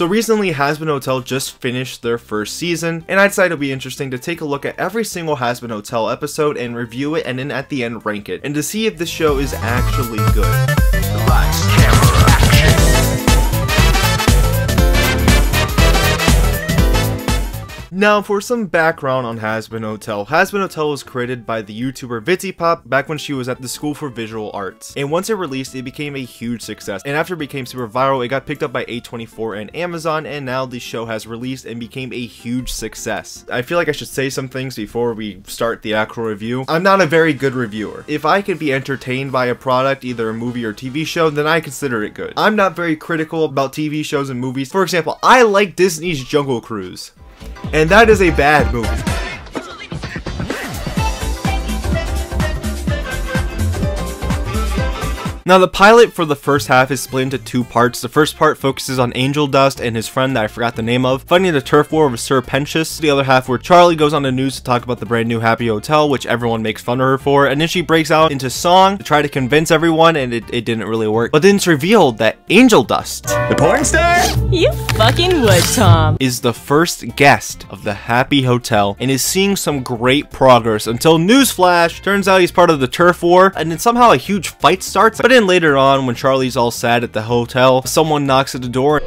So recently, Hazbin Hotel just finished their first season, and I decided it'd be interesting to take a look at every single Hazbin Hotel episode and review it, and then at the end rank it, and to see if this show is actually good. Lights, camera, action. Now, for some background on Hazbin Hotel. Hazbin Hotel was created by the YouTuber vivziepop back when she was at the School for Visual Arts. And once it released, it became a huge success. And after it became super viral, it got picked up by A24 and Amazon, and now the show has released and became a huge success. I feel like I should say some things before we start the actual review. I'm not a very good reviewer. If I could be entertained by a product, either a movie or TV show, then I consider it good. I'm not very critical about TV shows and movies. For example, I like Disney's Jungle Cruise. And that is a bad movie. Now, the pilot for the first half is split into two parts. The first part focuses on Angel Dust and his friend that I forgot the name of fighting the turf war with Sir Pentious. The other half where Charlie goes on the news to talk about the brand new Happy Hotel, which everyone makes fun of her for, and then she breaks out into song to try to convince everyone, and it didn't really work. But then it's revealed that Angel Dust, The morningstar? You fucking would, Tom. is the first guest of the Happy Hotel and is seeing some great progress until newsflash, turns out he's part of the turf war, and then somehow a huge fight starts. But then later on, when Charlie's all sad at the hotel, someone knocks at the door.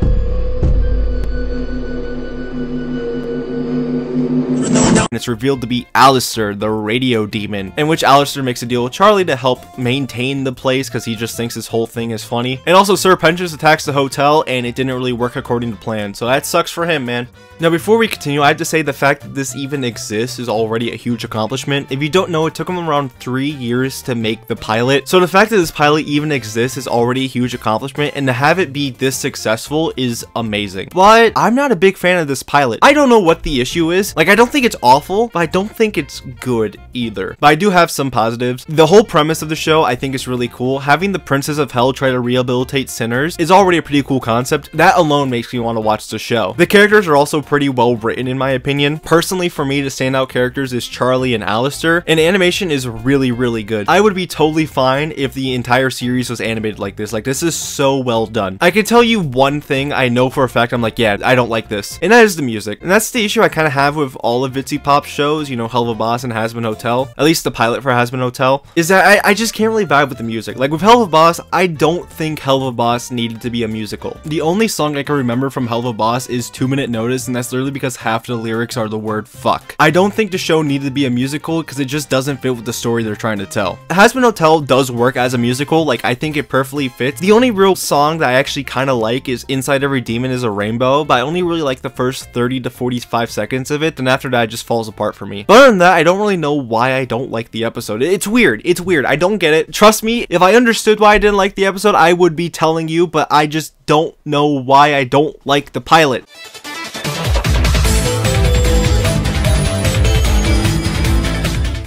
And it's revealed to be Alaster, the radio demon, in which Alaster makes a deal with Charlie to help maintain the place because he just thinks this whole thing is funny. And also, Sir Pentious attacks the hotel, and it didn't really work according to plan, so that sucks for him, man. Now, before we continue, I have to say the fact that this even exists is already a huge accomplishment. If you don't know, it took them around 3 years to make the pilot, so the fact that this pilot even exists is already a huge accomplishment, and to have it be this successful is amazing. But I'm not a big fan of this pilot. I don't know what the issue is. Like, I don't think it's awful, but I don't think it's good either. But I do have some positives. The whole premise of the show I think is really cool. Having the Princess of Hell try to rehabilitate sinners is already a pretty cool concept. That alone makes me want to watch the show. The characters are also pretty well written in my opinion. Personally, for me, the standout characters is Charlie and Alaster, and animation is really good. I would be totally fine if the entire series was animated like this. Like, this is so well done. I can tell you one thing I know for a fact, I'm like, yeah, I don't like this, and that is the music. And that's the issue I kind of have with all of vivziepop shows, you know, helluvaboss and Hazbin Hotel, at least the pilot for Hazbin Hotel, is that I just can't really vibe with the music. Like with helluvaboss, I don't think helluvaboss needed to be a musical. The only song I can remember from helluvaboss is 2 Minute Notice, and that's literally because half the lyrics are the word fuck. I don't think the show needed to be a musical because it just doesn't fit with the story they're trying to tell. Hazbin Hotel does work as a musical, like I think it perfectly fits. The only real song that I actually kind of like is Inside Every Demon is a Rainbow, but I only really like the first 30 to 45 seconds of it, then after that it just falls apart for me. But other than that, I don't really know why I don't like the episode. It's weird. It's weird. I don't get it. Trust me, if I understood why I didn't like the episode, I would be telling you, but I just don't know why I don't like the pilot.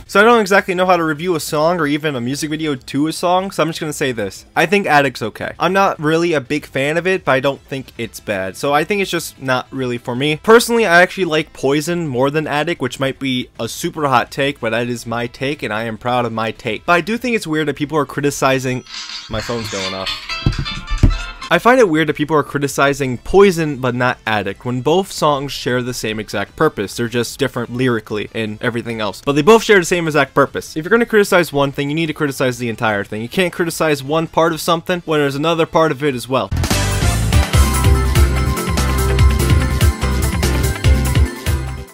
So I don't exactly know how to review a song or even a music video to a song, so I'm just gonna say this. I think Addict's okay. I'm not really a big fan of it, but I don't think it's bad. So I think it's just not really for me. Personally, I actually like Poison more than Addict, which might be a super hot take, but that is my take, and I am proud of my take. But I do think it's weird that people are criticizing... My phone's going off. I find it weird that people are criticizing Poison but not Addict when both songs share the same exact purpose. They're just different lyrically and everything else, but they both share the same exact purpose. If you're going to criticize one thing, you need to criticize the entire thing. You can't criticize one part of something when there's another part of it as well.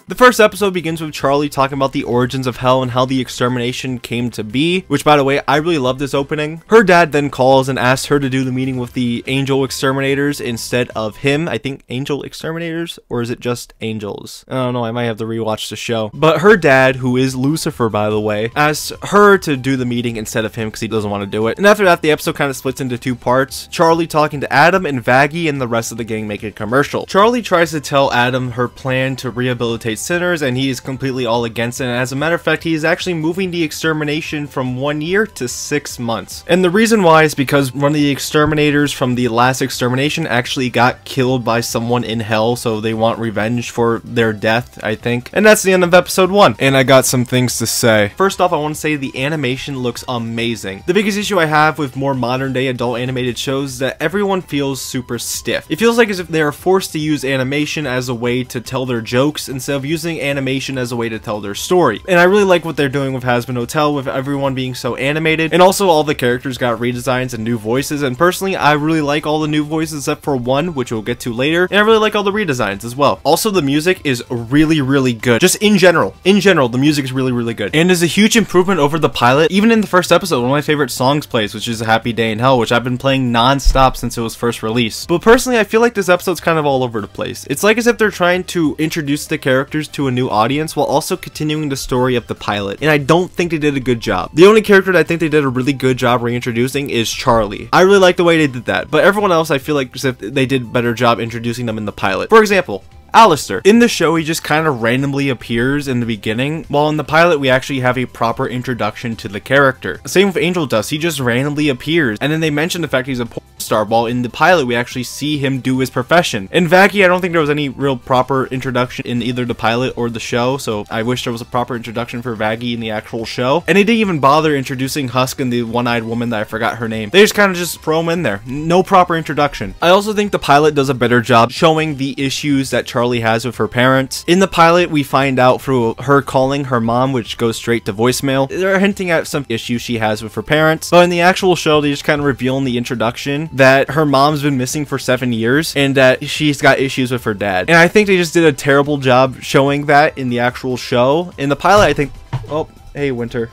The first episode begins with Charlie talking about the origins of hell and how the extermination came to be, which, by the way, I really love this opening. Her dad then calls and asks her to do the meeting with the angel exterminators instead of him. I think angel exterminators, or is it just angels? I don't know, I might have to rewatch the show. But her dad, who is Lucifer, by the way, asks her to do the meeting instead of him because he doesn't want to do it. And after that, the episode kind of splits into two parts. Charlie talking to Adam and Vaggie and the rest of the gang make a commercial. Charlie tries to tell Adam her plan to rehabilitate sinners, and he is completely all against it. And as a matter of fact, he is actually moving the extermination from 1 year to 6 months. And the reason why is because one of the exterminators from the last extermination actually got killed by someone in hell, so they want revenge for their death, I think. And that's the end of episode 1. And I got some things to say. First off, I want to say the animation looks amazing. The biggest issue I have with more modern day adult animated shows is that everyone feels super stiff. It feels like as if they are forced to use animation as a way to tell their jokes instead of using animation as a way to tell their story. And I really like what they're doing with Hazbin Hotel, with everyone being so animated, and also all the characters got redesigns and new voices. And personally, I really like all the new voices except for one, which we'll get to later, and I really like all the redesigns as well. Also, the music is really good. Just in general, the music is really good, and is a huge improvement over the pilot. Even in the first episode, one of my favorite songs plays, which is A Happy Day in Hell, which I've been playing non-stop since it was first released. But personally, I feel like this episode's kind of all over the place. It's like as if they're trying to introduce the characters to a new audience while also continuing the story of the pilot, and I don't think they did a good job. The only character that I think they did a really good job reintroducing is Charlie. I really like the way they did that, but everyone else I feel like as if they did a better job introducing them in the pilot. For example, Alaster. In the show, he just kind of randomly appears in the beginning, while in the pilot, we actually have a proper introduction to the character. Same with Angel Dust, he just randomly appears, and then they mention the fact he's a porn star, while in the pilot, we actually see him do his profession. In Vaggie, I don't think there was any real proper introduction in either the pilot or the show, so I wish there was a proper introduction for Vaggie in the actual show. And they didn't even bother introducing Husk and the one-eyed woman that I forgot her name. They just kind of just throw him in there. No proper introduction. I also think the pilot does a better job showing the issues that Charlie has with her parents. In the pilot, we find out through her calling her mom, which goes straight to voicemail. They're hinting at some issues she has with her parents, but in the actual show, they just kind of reveal in the introduction that her mom's been missing for 7 years and that she's got issues with her dad. And I think they just did a terrible job showing that in the actual show. In the pilot, I think... Oh, hey, Winter.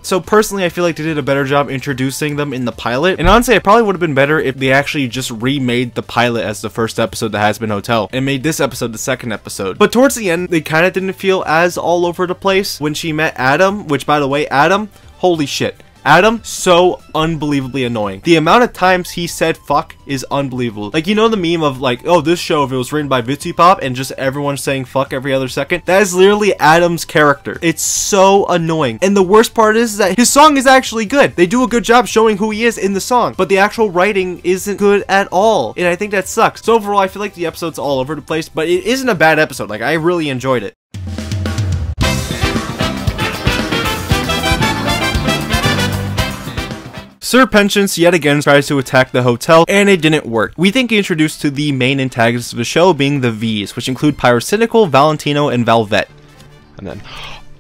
So personally, I feel like they did a better job introducing them in the pilot. And honestly, it probably would have been better if they actually just remade the pilot as the first episode, The Hazbin Hotel, and made this episode the second episode. But towards the end, they kind of didn't feel as all over the place. When she met Adam, which by the way, Adam, holy shit. Adam, so unbelievably annoying. The amount of times he said fuck is unbelievable. Like, you know the meme of like, oh, this show, if it was written by vivziepop and just everyone saying fuck every other second? That is literally Adam's character. It's so annoying. And the worst part is that his song is actually good. They do a good job showing who he is in the song, but the actual writing isn't good at all. And I think that sucks. So overall, I feel like the episode's all over the place, but it isn't a bad episode. Like, I really enjoyed it. Sir Penchance yet again tries to attack the hotel, and it didn't work. We think he introduced to the main antagonists of the show being the V's, which include Pyrocynical, Valentino, and Valvet. And then...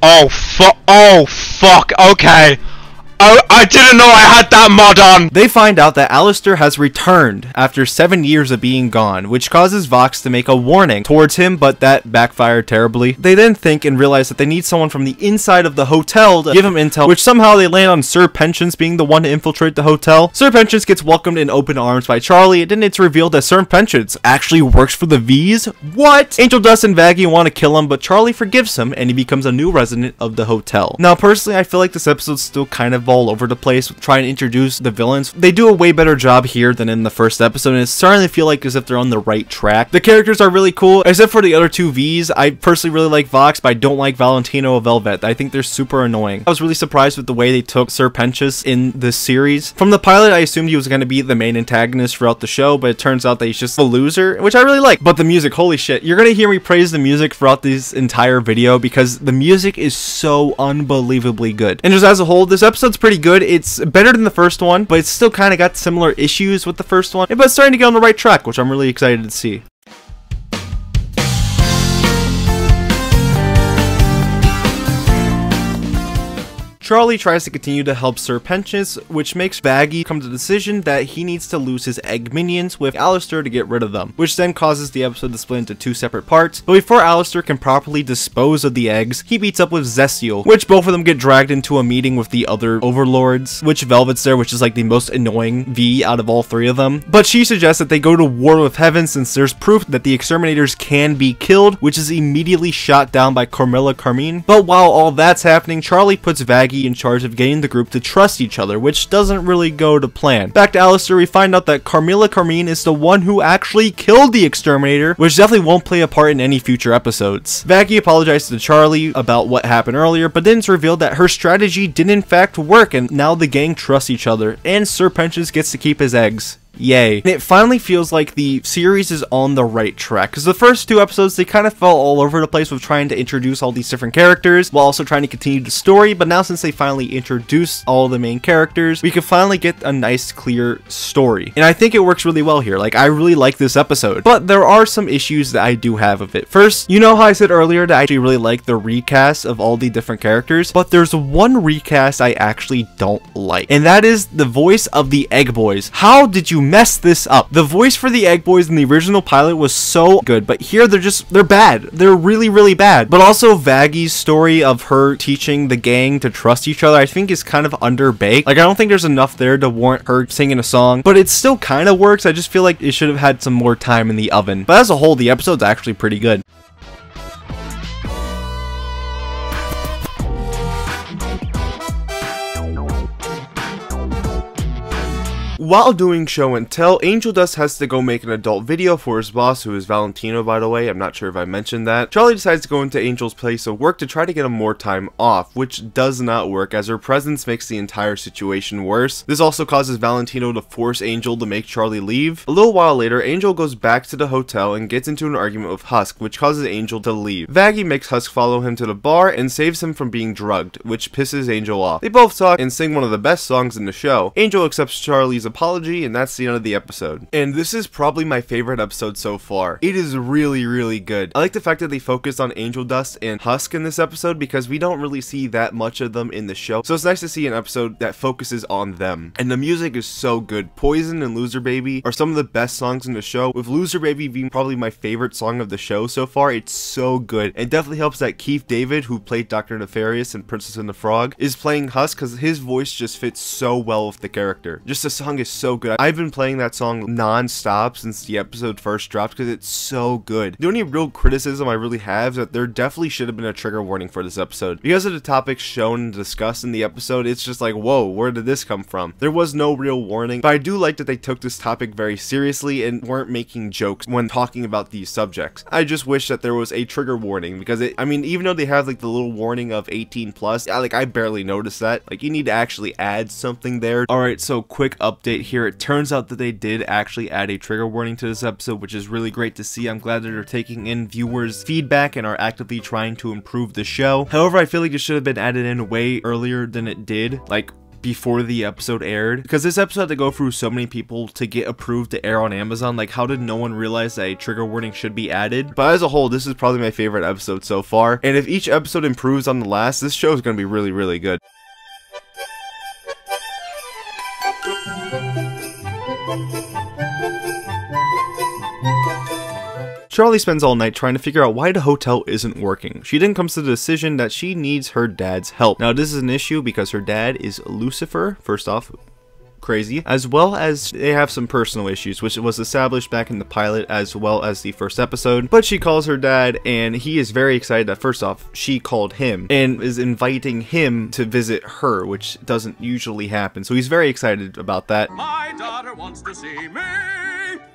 Oh fuck, okay. I didn't know I had that mod on! They find out that Alaster has returned after 7 years of being gone, which causes Vox to make a warning towards him, but that backfired terribly. They then think and realize that they need someone from the inside of the hotel to give them intel, which somehow they land on Sir Penchance being the one to infiltrate the hotel. Sir Penchance gets welcomed in open arms by Charlie, and then it's revealed that Sir Penchance actually works for the V's? What? Angel Dust and Vaggie want to kill him, but Charlie forgives him, and he becomes a new resident of the hotel. Now, personally, I feel like this episode's still kind of all over the place trying to introduce the villains. They do a way better job here than in the first episode, and it's starting to feel like as if they're on the right track. The characters are really cool, except for the other two V's. I personally really like Vox, but I don't like Valentino or Velvet. I think they're super annoying. I was really surprised with the way they took Sir Penchance in this series. From the pilot, I assumed he was going to be the main antagonist throughout the show, but it turns out that he's just a loser, which I really like. But the music, holy shit. You're going to hear me praise the music throughout this entire video because the music is so unbelievably good. And just as a whole, this episode's pretty good. It's better than the first one, but it's still kind of got similar issues with the first one, but it's starting to get on the right track, which I'm really excited to see. Charlie tries to continue to help Sir Penchance, which makes Vaggie come to the decision that he needs to lose his egg minions with Alaster to get rid of them, which then causes the episode to split into two separate parts. But before Alaster can properly dispose of the eggs, he meets up with Zestial, which both of them get dragged into a meeting with the other overlords, which Velvet's there, which is like the most annoying V out of all three of them. But she suggests that they go to war with Heaven since there's proof that the exterminators can be killed, which is immediately shot down by Carmilla Carmine. But while all that's happening, Charlie puts Vaggie Vaggie in charge of getting the group to trust each other, which doesn't really go to plan. Back to Alaster, we find out that Carmilla Carmine is the one who actually killed the exterminator, which definitely won't play a part in any future episodes. Vaggie apologized to Charlie about what happened earlier, but then it's revealed that her strategy did in fact work, and now the gang trusts each other, and Sir Pentious gets to keep his eggs. Yay. And it finally feels like the series is on the right track, because the first 2 episodes, they kind of fell all over the place with trying to introduce all these different characters while also trying to continue the story, but now since they finally introduced all the main characters, we can finally get a nice clear story. And I think it works really well here. Like, I really like this episode, but there are some issues that I do have with it. First, you know how I said earlier that I actually really like the recast of all the different characters, but there's one recast I actually don't like, and that is the voice of the Egg Boys. How did you mess this up? The voice for the Egg Boys in the original pilot was so good, but here they're bad. They're really, really bad. But also Vaggie's story of her teaching the gang to trust each other, I think is kind of underbaked. Like, I don't think there's enough there to warrant her singing a song, but it still kind of works. I just feel like it should have had some more time in the oven. But as a whole, the episode's actually pretty good. While doing show and tell, Angel Dust has to go make an adult video for his boss, who is Valentino, by the way. I'm not sure if I mentioned that. Charlie decides to go into Angel's place of work to try to get him more time off, which does not work, as her presence makes the entire situation worse. This also causes Valentino to force Angel to make Charlie leave. A little while later, Angel goes back to the hotel and gets into an argument with Husk, which causes Angel to leave. Vaggie makes Husk follow him to the bar and saves him from being drugged, which pisses Angel off. They both talk and sing one of the best songs in the show. Angel accepts Charlie's apology, and that's the end of the episode. And this is probably my favorite episode so far. It is really, really good. I like the fact that they focused on Angel Dust and Husk in this episode, because we don't really see that much of them in the show, so it's nice to see an episode that focuses on them. And the music is so good. Poison and Loser Baby are some of the best songs in the show, with Loser Baby being probably my favorite song of the show so far. It's so good. It definitely helps that Keith David, who played Dr. Nefarious in Princess and the Frog, is playing Husk, because his voice just fits so well with the character. Just the song is so good. I've been playing that song non-stop since the episode first dropped, because it's so good. The only real criticism I really have is that there definitely should have been a trigger warning for this episode. Because of the topics shown and discussed in the episode, it's just like, whoa, where did this come from? There was no real warning, but I do like that they took this topic very seriously and weren't making jokes when talking about these subjects. I just wish that there was a trigger warning, because I mean, even though they have like the little warning of 18 plus, I barely noticed that. Like, you need to actually add something there. Alright, so quick update here. It turns out that they did actually add a trigger warning to this episode, which is really great to see. I'm glad that they're taking in viewers' feedback and are actively trying to improve the show. However, I feel like it should have been added in way earlier than it did, like before the episode aired, because this episode had to go through so many people to get approved to air on Amazon. Like, how did no one realize that a trigger warning should be added? But as a whole, this is probably my favorite episode so far, and if each episode improves on the last, this show is going to be really, really good. Charlie spends all night trying to figure out why the hotel isn't working. She then comes to the decision that she needs her dad's help. Now, this is an issue because her dad is Lucifer, first off, crazy, as well as they have some personal issues, which was established back in the pilot as well as the first episode. But she calls her dad, and he is very excited that first off, she called him and is inviting him to visit her, which doesn't usually happen. So he's very excited about that. My daughter wants to see me.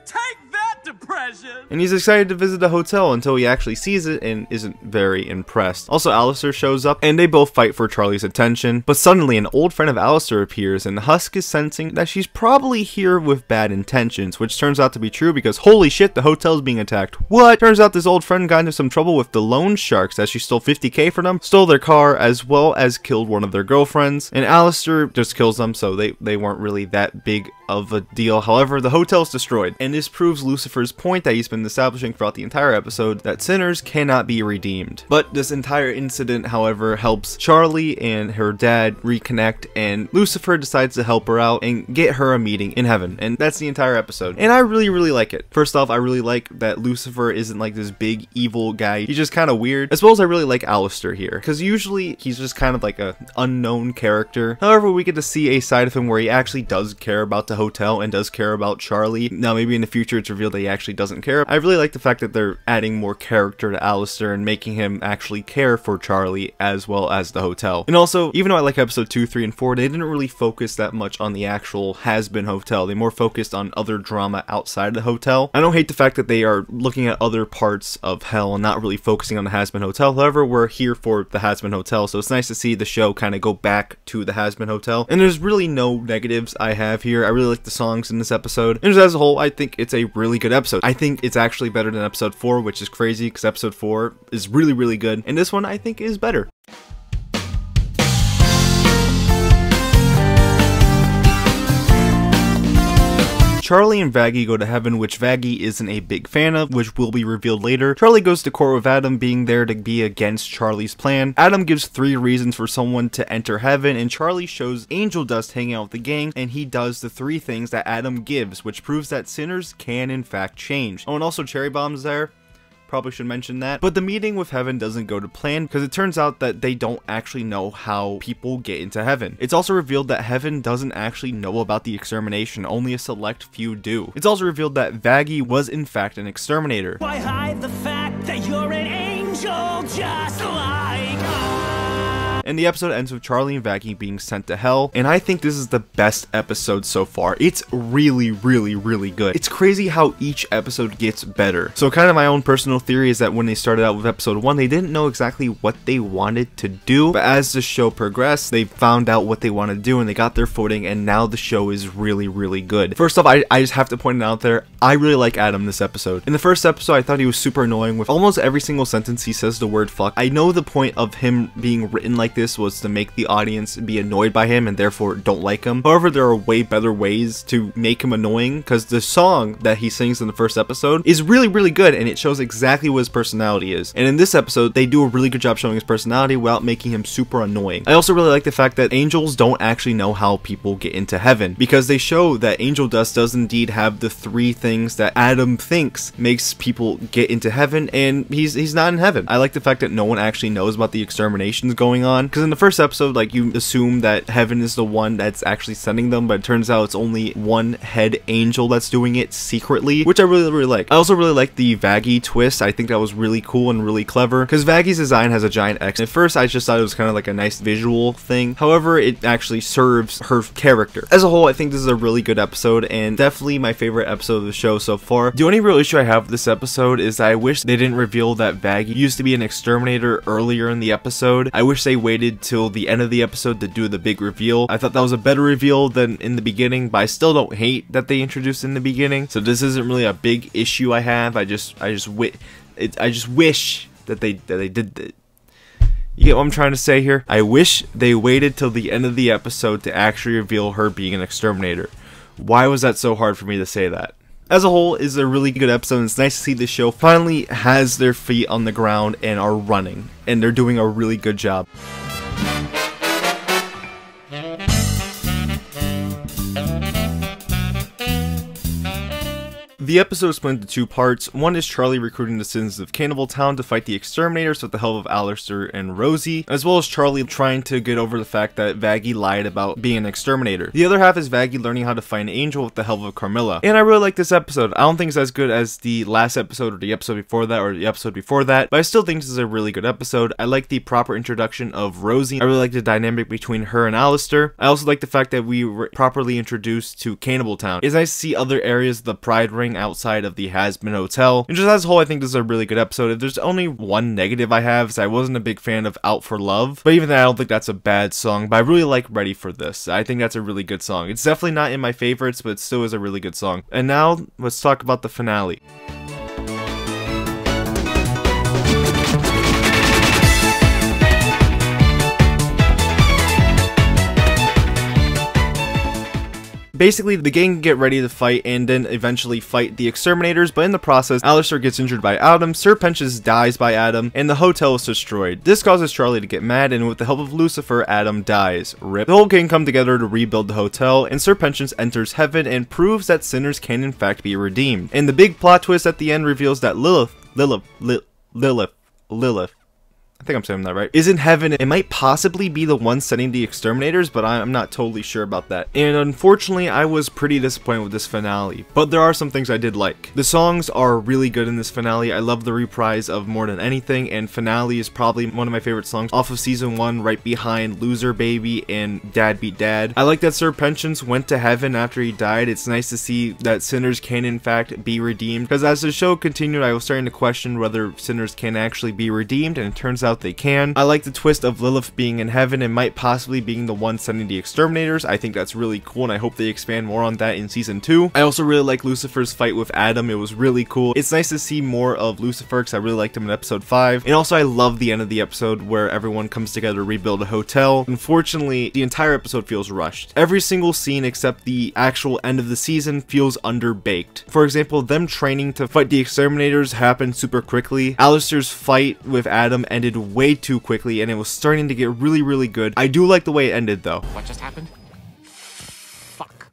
Take that, depression. And he's excited to visit the hotel until he actually sees it and isn't very impressed. Also, Alaster shows up and they both fight for Charlie's attention, but suddenly an old friend of Alaster appears, and Husk is sensing that she's probably here with bad intentions, which turns out to be true because holy shit, the hotel's being attacked. What? Turns out this old friend got into some trouble with the loan sharks as she stole $50K from them, stole their car, as well as killed one of their girlfriends, and Alaster just kills them, so they weren't really that big of a deal. However, the hotel's destroyed, and this proves Lucifer's point that he's been establishing throughout the entire episode, that sinners cannot be redeemed. But this entire incident, however, helps Charlie and her dad reconnect, and Lucifer decides to help her out and get her a meeting in heaven, and that's the entire episode. And I really, really like it. First off, I really like that Lucifer isn't like this big evil guy. He's just kind of weird, as well as I really like Alaster here, because usually he's just kind of like a unknown character. However, we get to see a side of him where he actually does care about the hotel and does care about Charlie. Now maybe in the future it's revealed that he actually doesn't care. I really like the fact that they're adding more character to Alaster and making him actually care for Charlie as well as the hotel. And also, even though I like episode 2, 3, and 4, they didn't really focus that much on the actual Hazbin Hotel. They more focused on other drama outside of the hotel. I don't hate the fact that they are looking at other parts of hell and not really focusing on the Hazbin Hotel. However, we're here for the Hazbin Hotel, so it's nice to see the show kind of go back to the Hazbin Hotel. And there's really no negatives I have here. I really like the songs in this episode. And just as a whole, I think it's a really good episode. I think it's actually better than episode 4, which is crazy because episode 4 is really, really good. And this one I think is better. Charlie and Vaggie go to heaven, which Vaggie isn't a big fan of, which will be revealed later. Charlie goes to court with Adam being there to be against Charlie's plan. Adam gives 3 reasons for someone to enter heaven, and Charlie shows angel dust hanging out with the gang, and he does the 3 things that Adam gives, which proves that sinners can in fact change. Oh, and also Cherry Bomb's there. Probably should mention that. But the meeting with heaven doesn't go to plan because it turns out that they don't actually know how people get into heaven. It's also revealed that heaven doesn't actually know about the extermination, only a select few do. It's also revealed that Vaggie was in fact an exterminator. Why hide the fact that you're an angel just like us? And the episode ends with Charlie and Vaggie being sent to hell, and I think this is the best episode so far. It's really, really, really good. It's crazy how each episode gets better. So kind of my own personal theory is that when they started out with episode 1, they didn't know exactly what they wanted to do, but as the show progressed, they found out what they wanted to do and they got their footing, and now the show is really, really good. First off, I just have to point it out there, I really like Adam this episode. In the first episode, I thought he was super annoying. With almost every single sentence he says the word fuck. I know the point of him being written like this was to make the audience be annoyed by him and therefore don't like him. However, there are way better ways to make him annoying, because the song that he sings in the first episode is really, really good, and it shows exactly what his personality is. And in this episode, they do a really good job showing his personality without making him super annoying. I also really like the fact that angels don't actually know how people get into heaven, because they show that angel dust does indeed have the 3 things that Adam thinks makes people get into heaven, and he's not in heaven. I like the fact that no one actually knows about the exterminations going on, because in the first episode, like, you assume that heaven is the one that's actually sending them, but it turns out it's only one head angel that's doing it secretly, which I really, really like. I also really like the Vaggie twist. I think that was really cool and really clever, because Vaggie's design has a giant X. At first, I just thought it was kind of like a nice visual thing. However, it actually serves her character. As a whole, I think this is a really good episode, and definitely my favorite episode of the show so far. The only real issue I have with this episode is that I wish they didn't reveal that Vaggie used to be an exterminator earlier in the episode. I wish they waited till the end of the episode to do the big reveal. I thought that was a better reveal than in the beginning, but I still don't hate that they introduced in the beginning. So this isn't really a big issue I have. I just wish that they did that. You get what I'm trying to say here? I wish they waited till the end of the episode to actually reveal her being an exterminator. Why was that so hard for me to say that? As a whole, is a really good episode, and it's nice to see this show finally has their feet on the ground and are running, and they're doing a really good job. The episode is split into 2 parts. One is Charlie recruiting the citizens of Cannibal Town to fight the exterminators with the help of Alaster and Rosie, as well as Charlie trying to get over the fact that Vaggie lied about being an exterminator. The other half is Vaggie learning how to find an angel with the help of Carmilla. And I really like this episode. I don't think it's as good as the last episode or the episode before that or the episode before that, but I still think this is a really good episode. I like the proper introduction of Rosie. I really like the dynamic between her and Alaster. I also like the fact that we were properly introduced to Cannibal Town. It's nice to see other areas of the Pride Ring outside of the Hazbin Hotel. And just as a whole, I think this is a really good episode. If there's only one negative I have, is I wasn't a big fan of Out for Love, but even then I don't think that's a bad song, but I really like Ready for This. I think that's a really good song. It's definitely not in my favorites, but it still is a really good song. And now, let's talk about the finale. Basically, the gang get ready to fight and then eventually fight the exterminators, but in the process, Alaster gets injured by Adam, Sir Pentious dies by Adam, and the hotel is destroyed. This causes Charlie to get mad, and with the help of Lucifer, Adam dies. RIP. The whole gang come together to rebuild the hotel, and Sir Pentious enters heaven and proves that sinners can in fact be redeemed. And the big plot twist at the end reveals that Lilith, I think I'm saying that right, is in heaven. It might possibly be the one sending the exterminators, but I'm not totally sure about that. And unfortunately, I was pretty disappointed with this finale, but there are some things I did like. The songs are really good in this finale. I love the reprise of More Than Anything, and Finale is probably one of my favorite songs off of season 1, right behind Loser Baby and Dad Beat Dad. I like that Sir Penchance went to heaven after he died. It's nice to see that sinners can in fact be redeemed, because as the show continued, I was starting to question whether sinners can actually be redeemed, and it turns out they can. I like the twist of Lilith being in heaven and might possibly being the one sending the exterminators. I think that's really cool, and I hope they expand more on that in season 2. I also really like Lucifer's fight with Adam. It was really cool. It's nice to see more of Lucifer because I really liked him in episode 5. And also I love the end of the episode where everyone comes together to rebuild a hotel. Unfortunately, the entire episode feels rushed. Every single scene except the actual end of the season feels underbaked. For example, them training to fight the exterminators happened super quickly. Alaster's fight with Adam ended way too quickly, and it was starting to get really good. I do like the way it ended though. What just happened? Fuck.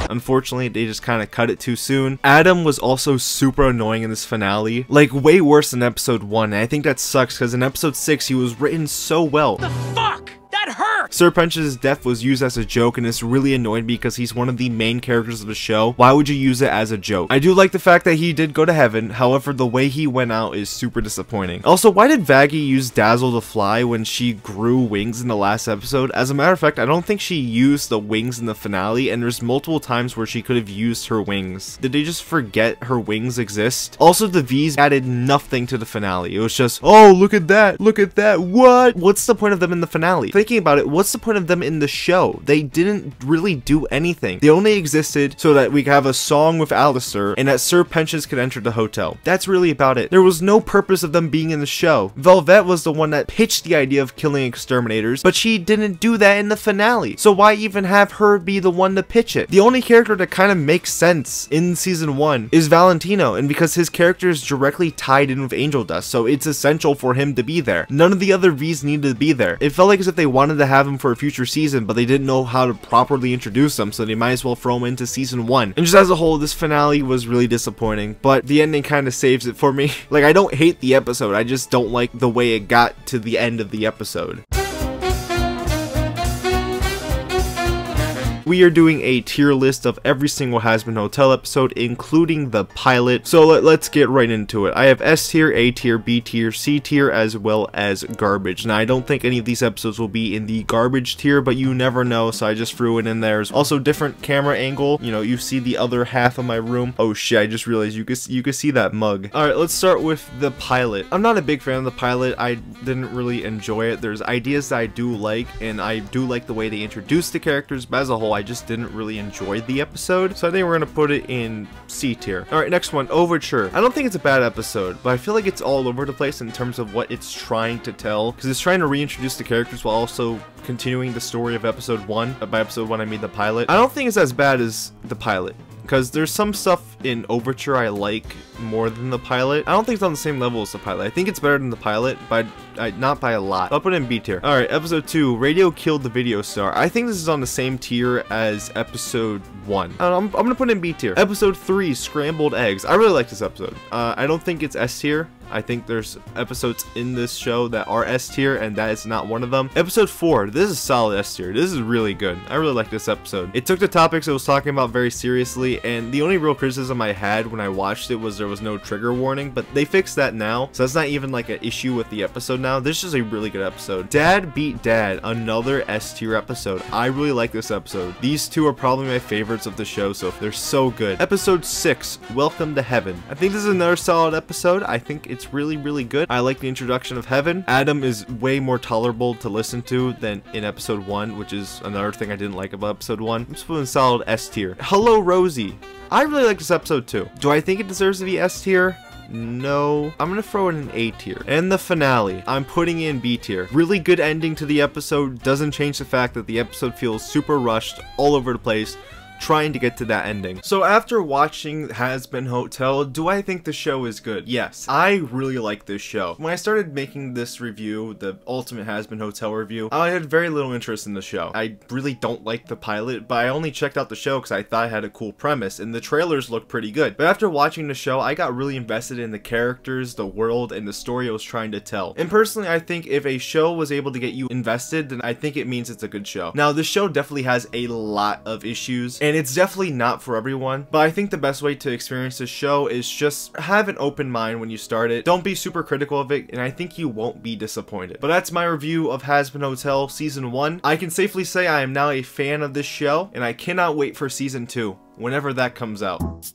Unfortunately, they just kind of cut it too soon. Adam was also super annoying in this finale, like way worse than episode 1, and I think that sucks because in episode 6 he was written so well. The fuck? That hurt! Sir Pench's death was used as a joke, and it's really annoyed me because he's one of the main characters of the show. Why would you use it as a joke? I do like the fact that he did go to heaven, however the way he went out is super disappointing. Also, why did Vaggie use Dazzle to fly when she grew wings in the last episode? As a matter of fact, I don't think she used the wings in the finale, and there's multiple times where she could have used her wings. Did they just forget her wings exist? Also, the V's added nothing to the finale. It was just, oh, look at that, what? What's the point of them in the finale? Thinking about it, what's the point of them in the show? They didn't really do anything. They only existed so that we could have a song with Alaster and that Sir Penchance could enter the hotel. That's really about it. There was no purpose of them being in the show. Velvet was the one that pitched the idea of killing exterminators, but she didn't do that in the finale. So why even have her be the one to pitch it? The only character that kind of makes sense in season 1 is Valentino, and because his character is directly tied in with Angel Dust, so it's essential for him to be there. None of the other V's needed to be there. It felt like as if they wanted to have him for a future season, but they didn't know how to properly introduce him, so they might as well throw him into season 1. And just as a whole, this finale was really disappointing, but the ending kind of saves it for me. Like, I don't hate the episode, I just don't like the way it got to the end of the episode. We are doing a tier list of every single Hazbin Hotel episode, including the pilot. So let's get right into it. I have S tier, A tier, B tier, C tier, as well as garbage. Now, I don't think any of these episodes will be in the garbage tier, but you never know, so I just threw it in there. Also, different camera angle. You know, you see the other half of my room. Oh shit, I just realized you could see that mug. Alright, let's start with the pilot. I'm not a big fan of the pilot. I didn't really enjoy it. There's ideas that I do like, and I do like the way they introduced the characters, but as a whole, I just didn't really enjoy the episode, so I think we're gonna put it in C tier. Alright, next one, Overture. I don't think it's a bad episode, but I feel like it's all over the place in terms of what it's trying to tell, because it's trying to reintroduce the characters while also continuing the story of episode 1. By episode 1, I mean the pilot. I don't think it's as bad as the pilot, because there's some stuff in Overture I like more than the pilot. I don't think it's on the same level as the pilot. I think it's better than the pilot, but not by a lot. I'll put it in B tier. Alright, episode 2, Radio Killed the Video Star. I think this is on the same tier as episode 1. I'm gonna put it in B tier. Episode 3, Scrambled Eggs. I really like this episode. I don't think it's S tier. I think there's episodes in this show that are S tier, and that is not one of them. Episode 4, this is solid S tier. This is really good. I really like this episode. It took the topics it was talking about very seriously, and the only real criticism I had when I watched it was there was no trigger warning, but they fixed that now, so that's not even like an issue with the episode now. This is a really good episode. Dad Beat Dad, another S tier episode. I really like this episode. These two are probably my favorites of the show, so they're so good. Episode 6, Welcome to Heaven. I think this is another solid episode. I think it's really good. I like the introduction of Heaven. Adam is way more tolerable to listen to than in episode 1, which is another thing I didn't like about episode 1. I'm just putting solid S tier. Hello Rosie. I really like this episode too. Do I think it deserves to be S tier? No. I'm gonna throw it in A tier. And the finale, I'm putting in B tier. Really good ending to the episode. Doesn't change the fact that the episode feels super rushed, all over the place. trying to get to that ending. So after watching Hazbin Hotel, do I think the show is good? Yes, I really like this show. When I started making this review, the ultimate Hazbin Hotel review, I had very little interest in the show. I really don't like the pilot, but I only checked out the show because I thought it had a cool premise, and the trailers looked pretty good. But after watching the show, I got really invested in the characters, the world, and the story it was trying to tell. And personally, I think if a show was able to get you invested, then I think it means it's a good show. Now, this show definitely has a lot of issues, and it's definitely not for everyone, but I think the best way to experience this show is just have an open mind when you start it. Don't be super critical of it, and I think you won't be disappointed. But that's my review of Hazbin Hotel Season 1. I can safely say I am now a fan of this show, and I cannot wait for Season 2, whenever that comes out.